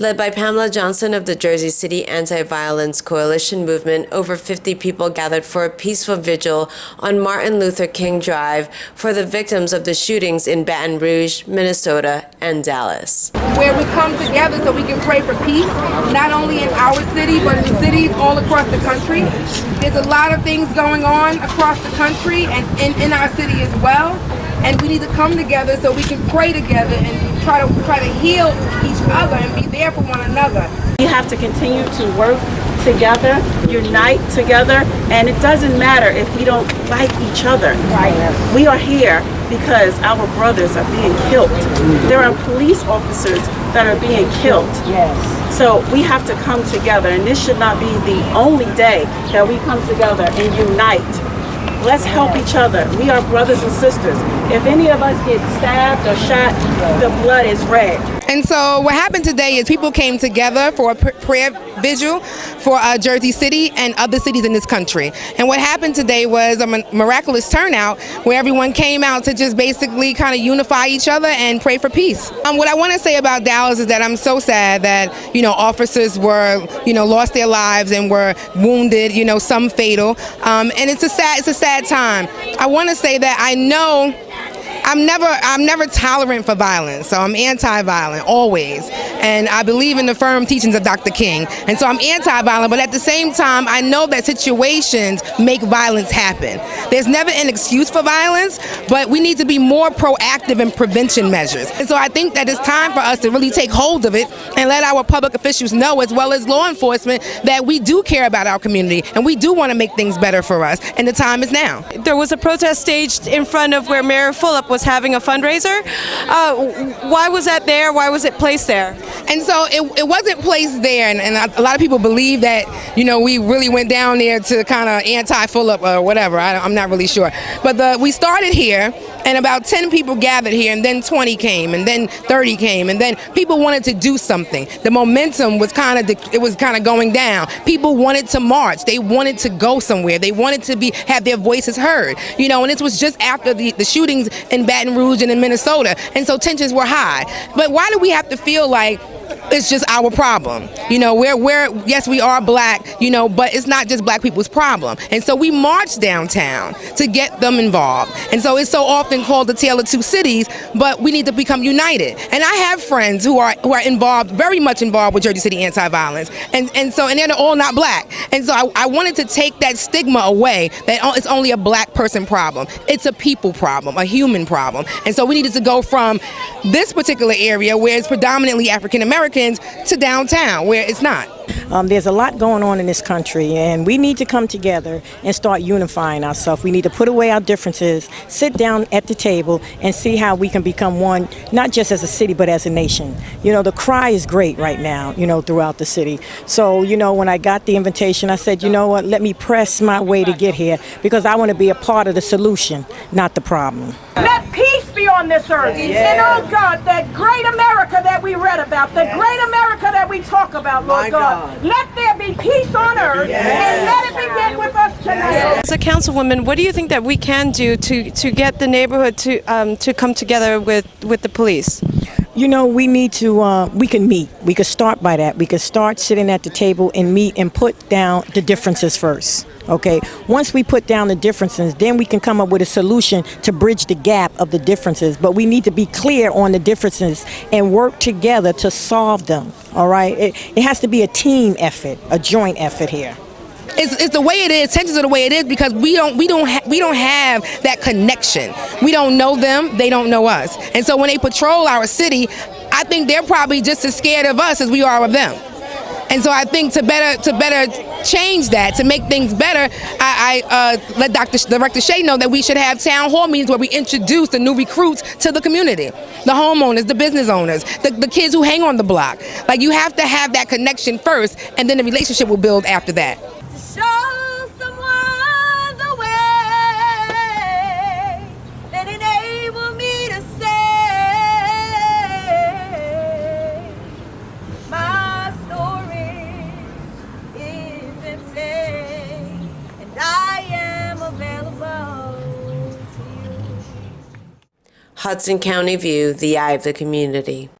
Led by Pamela Johnson of the Jersey City Anti-Violence Coalition Movement, over 50 people gathered for a peaceful vigil on Martin Luther King Drive for the victims of the shootings in Baton Rouge, Minnesota, and Dallas. Where we come together so we can pray for peace, not only in our city, but in cities all across the country. There's a lot of things going on across the country and in our city as well. And we need to come together so we can pray together and try to heal each other and be there for one another. We have to continue to work together, unite together, and it doesn't matter if we don't like each other. Right. We are here because our brothers are being killed. There are police officers that are being killed. Yes. So we have to come together, and this should not be the only day that we come together and unite. Let's help each other. We are brothers and sisters. If any of us get stabbed or shot, the blood is red. And so what happened today is people came together for a prayer vigil for Jersey City and other cities in this country. And what happened today was a miraculous turnout where everyone came out to just basically kind of unify each other and pray for peace. What I want to say about Dallas is that I'm so sad that, officers were, lost their lives and were wounded, some fatal. And it's a sad time. I want to say that I know I'm never tolerant for violence, so I'm anti-violent always, and I believe in the firm teachings of Dr. King, and so I'm anti-violent, but at the same time I know that situations make violence happen. There's never an excuse for violence, but we need to be more proactive in prevention measures, and so I think that it's time for us to really take hold of it and let our public officials know, as well as law enforcement, that we do care about our community and we do want to make things better for us, and the time is now. There was a protest staged in front of where Mayor Fulop was having a fundraiser. Why was that there? Why was it placed there? And so it wasn't placed there, and a lot of people believe that, we really went down there to kind of anti-Fulop or whatever. I'm not really sure. But we started here, and about 10 people gathered here, and then 20 came, and then 30 came, and then people wanted to do something. The momentum was kind of going down. People wanted to march. They wanted to go somewhere. They wanted to have their voices heard. And this was just after the shootings in Baton Rouge and in Minnesota, and so tensions were high. But why do we have to feel like it's just our problem? Yes, we are black, but it's not just black people's problem. And so we march downtown to get them involved. And so it's so often called the Tale of Two Cities, but we need to become united. And I have friends who are involved, very much involved with Jersey City anti-violence. And they're all not black. And so I wanted to take that stigma away that it's only a black person problem. It's a people problem, a human problem. And so we needed to go from this particular area where it's predominantly African Americans to downtown where it's not. There's a lot going on in this country, and we need to come together and start unifying ourselves. We need to put away our differences, sit down at the table, and see how we can become one, not just as a city, but as a nation. The cry is great right now, throughout the city. So, when I got the invitation, I said, what, let me press my way to get here, because I want to be a part of the solution, not the problem. Let peace be on this earth. And oh God, that great America that we read about, the great America that we talk about, Lord God. Let there be peace on earth, and let it begin with us tonight. As a councilwoman, what do you think that we can do to get the neighborhood to come together with the police? We need to, we can meet. We could start by that. We could start sitting at the table and meet and put down the differences first. Okay, once we put down the differences, then we can come up with a solution to bridge the gap of the differences. But we need to be clear on the differences and work together to solve them. All right, it has to be a team effort, a joint effort here. It's the way it is. Tensions are the way it is because we don't have that connection. We don't know them. They don't know us. And so when they patrol our city, I think they're probably just as scared of us as we are of them. And so I think to better change that, to make things better, I let Director Shea know that we should have town hall meetings where we introduce the new recruits to the community, the homeowners, the business owners, the kids who hang on the block. Like, you have to have that connection first, and then the relationship will build after that. Show someone the way that enable me to say my story isn't safe, and I am available to you. Hudson County View, the eye of the community.